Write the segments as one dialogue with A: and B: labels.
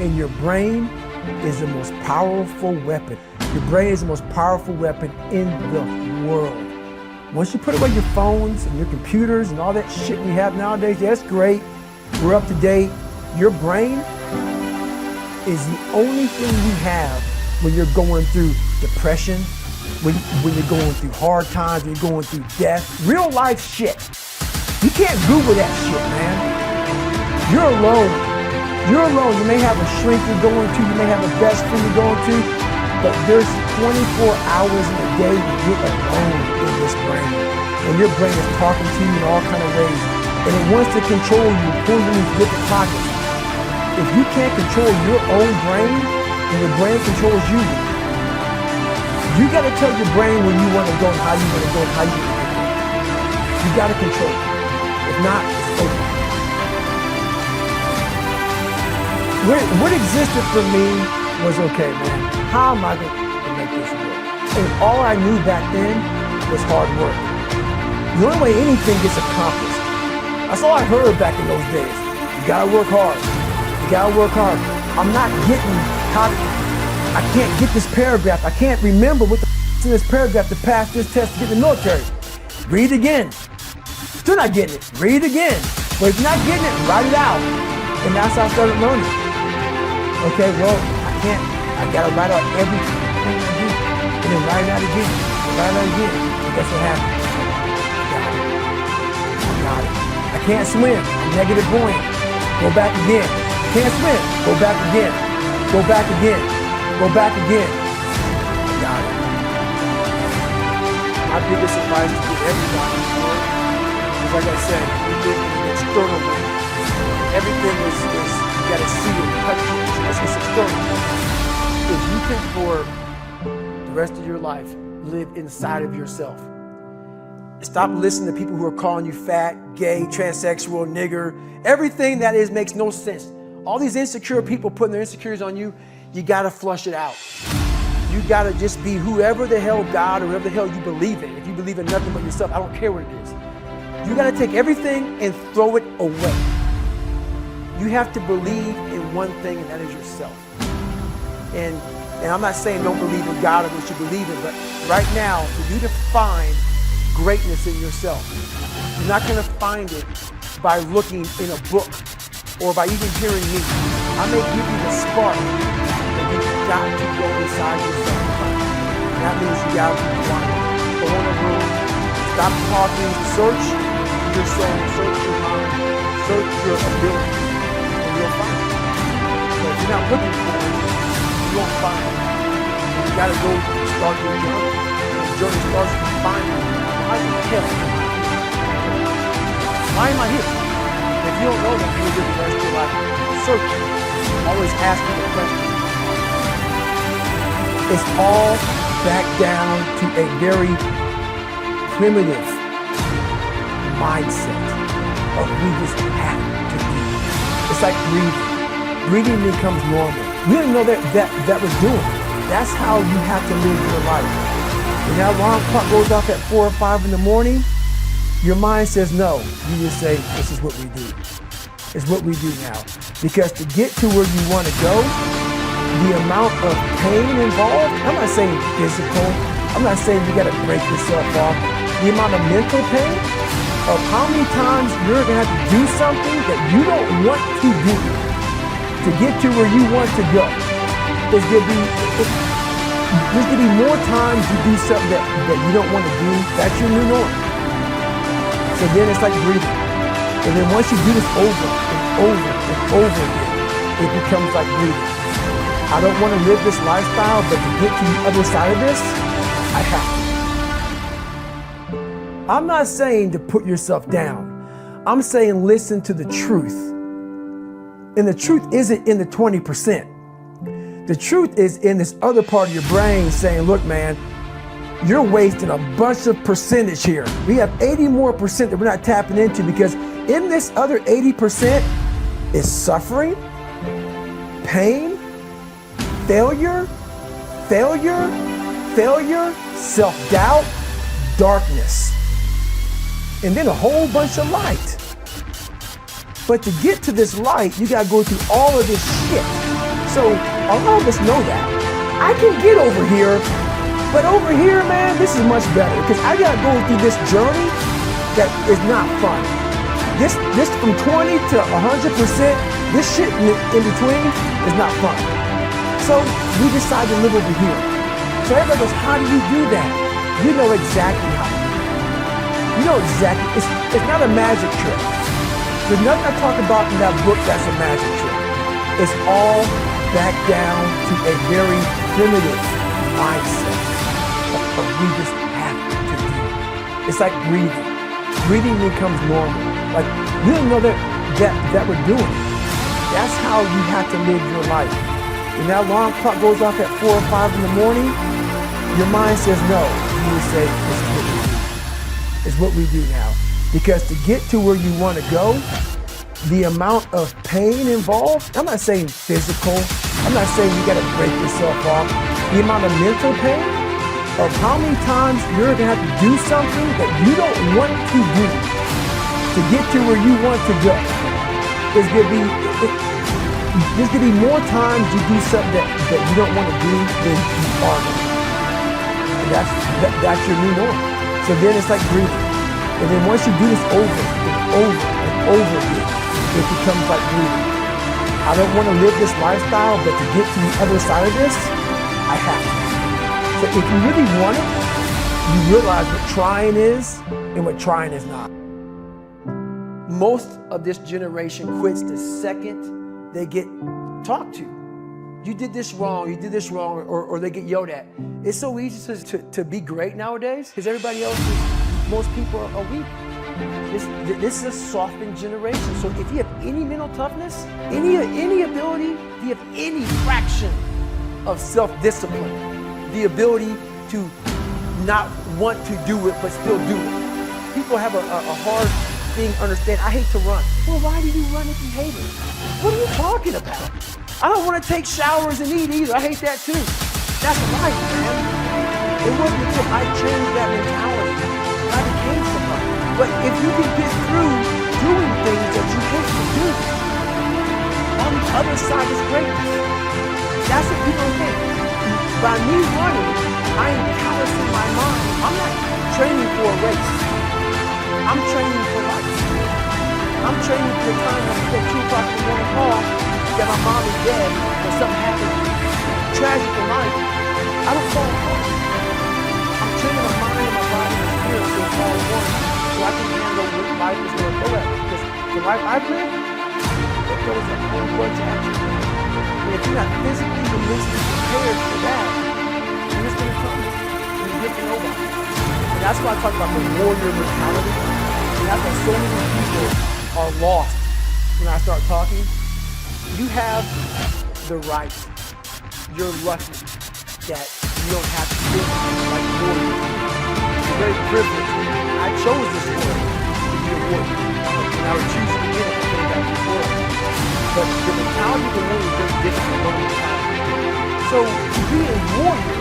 A: And your brain is the most powerful weapon. Your brain is the most powerful weapon in the world. Once you put away your phones and your computers and all that shit we have nowadays, that's great. We're up to date. Your brain is the only thing you have when you're going through depression, when you're going through hard times, when you're going through death, real life shit. You can't Google that shit, man. You're alone. You're alone. You may have a shrink you're going to, you may have a best friend you're going to, but there's 24 hours in a day when you're alone in this brain. And your brain is talking to you in all kinds of ways. And it wants to control you, pull you in these different pockets. If you can't control your own brain, and your brain controls you, you got to tell your brain where you want to go and how you want to go and how you want to get there. You got to control it. If not, it's over. What existed for me was, okay, man, how am I going to make this work? And all I knew back then was hard work. The only way anything gets accomplished. That's all I heard back in those days. You gotta work hard. You gotta work hard. I'm not getting I can't get this paragraph. I can't remember what the in this paragraph to pass this test to get in the military. Read again. Still not getting it. Read again. But if you're not getting it, write it out. And that's how I started learning. Okay, well, I gotta write out everything I do. And then write it out again. Write it out again. And guess what happened? I got it. I can't swim. I'm negative buoyant. Go back again. Can't swim. Go back again. Go back again. Go back again. I got it. My biggest advice to everybody is, like I said, we live in an external way. Everything is you gotta see it, touch it. It's external. If you can, for the rest of your life, live inside of yourself. Stop listening to people who are calling you fat, gay, transsexual, nigger. Everything that is makes no sense. All these insecure people putting their insecurities on you, you gotta flush it out. You gotta just be whoever the hell God or whoever the hell you believe in. If you believe in nothing but yourself, I don't care what it is. You gotta take everything and throw it away. You have to believe in one thing, and that is yourself. And I'm not saying don't believe in God or what you believe in, but right now, for you to find greatness in yourself, you're not gonna find it by looking in a book or by even hearing me. I may give you the spark, but you've got to go inside yourself. And that means you gotta be quiet. Go in a room, stop talking, search your soul, search your mind, search your ability, and you'll find it. But if you're not looking for it, you won't find it. You gotta go start your journey. And the journey starts with finding why the hell am I here? Why am I here? If you don't know that, you'll live the rest of your life searching, always asking the question. It's all back down to a very primitive mindset of we just have to be. It's like breathing. Breathing becomes normal. We didn't know that was doing. That's how you have to live your life. When that alarm clock goes off at 4 or 5 in the morning, your mind says no. You just say, this is what we do. It's what we do now. Because to get to where you want to go, the amount of pain involved, I'm not saying physical, I'm not saying you got to break yourself off. The amount of mental pain of how many times you're going to have to do something that you don't want to do to get to where you want to go. There's going to be more times you do something that you don't want to do. That's your new norm. So then it's like breathing. And then once you do this over and over and over again, it becomes like breathing. I don't want to live this lifestyle, but to get to the other side of this, I have to. I'm not saying to put yourself down. I'm saying listen to the truth. And the truth isn't in the 20%. The truth is in this other part of your brain saying, look, man, you're wasting a bunch of percentage here. We have 80 more percent that we're not tapping into because in this other 80% is suffering, pain, failure, self-doubt, darkness, and then a whole bunch of light. But to get to this light, you gotta go through all of this shit. So a lot of us know that. I can get over here, but over here, man, this is much better because I gotta go through this journey that is not fun. This from 20 to 100%, this shit in between is not fun. So we decide to live over here. So everybody goes, how do you do that? You know exactly how. You know exactly. It's not a magic trick. There's nothing I talk about in that book that's a magic trick. It's all back down to a very primitive mindset of we just have to do. It's like breathing. Breathing becomes normal. Like we don't know that we're doing it. That's how you have to live your life. When that alarm clock goes off at 4 or 5 in the morning, your mind says no. You will say it's what we do now. Because to get to where you want to go, the amount of pain involved, I'm not saying physical, I'm not saying you got to break yourself off. The amount of mental pain of how many times you're going to have to do something that you don't want to do to get to where you want to go. There's going to be more times you do something that you don't want to do than you are going to do. And that's your new norm. So then it's like breathing. And then once you do this over and over and over again, it becomes like breathing. I don't want to live this lifestyle, but to get to the other side of this, I have to. So if you really want it, you realize what trying is and what trying is not. Most of this generation quits the second they get talked to. You did this wrong, or they get yelled at. It's so easy to be great nowadays because everybody else most people are weak. This is a softened generation. So if you have any mental toughness, any ability, if you have any fraction of self-discipline, the ability to not want to do it but still do it. People have a hard thing understand. I hate to run. Well, why do you run if you hate it? What are you talking about? I don't want to take showers and eat either. I hate that too. That's life, man. It wasn't until I changed that mentality that I became somebody. But if you can get through doing things that you hate to do, on the other side is greatness. That's what people think. By me running, I am callousing my mind. I'm not training for a race. I'm training for life. I'm training for the time when I get 2 o'clock in the morning call that my mom is dead or something happened tragic in life. I don't fall apart. I'm training my mind and my body and my spirit to fall one so I can handle what life is going to throw at me. Because the life I've lived, it throws a whole bunch at you. And if you're not physically and mentally prepared for that, then it's going to come and you get to nobody. And that's why I talk about the warrior mentality. And that's why so many people are lost when I start talking. You have the right. You're lucky that you don't have to feel like a warrior. You're very privileged. I chose this world to be a warrior. And I would choose to get it to came back to this world. But the mentality of the warrior is very different from the mentality. So to be a warrior,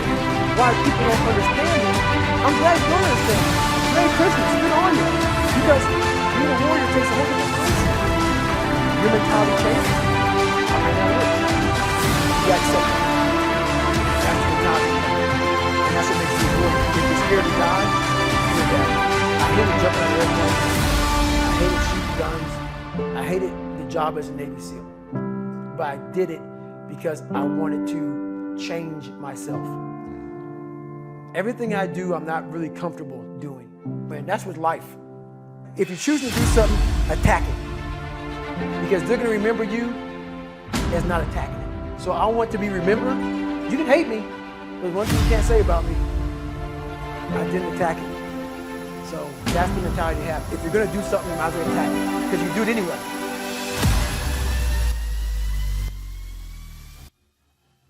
A: why people don't understand it, I'm glad you don't understand it. Merry Christmas, good on you. Because being a warrior takes a whole different mindset. Your mentality changes. I mean, that is. You accept it. That's the mentality. And that's what makes you a warrior. If you're scared to die, you're dead. I hated jumping on airplanes. I hated shooting guns. I hated the job as a Navy SEAL. But I did it because I wanted to change myself. Everything I do, I'm not really comfortable doing. Man, that's with life. If you choose to do something, attack it. Because they're going to remember you as not attacking it. So I want to be remembered. You can hate me, but one thing you can't say about me, I didn't attack it. So that's the mentality you have. If you're going to do something, you might as well attack it. Because you do it anyway.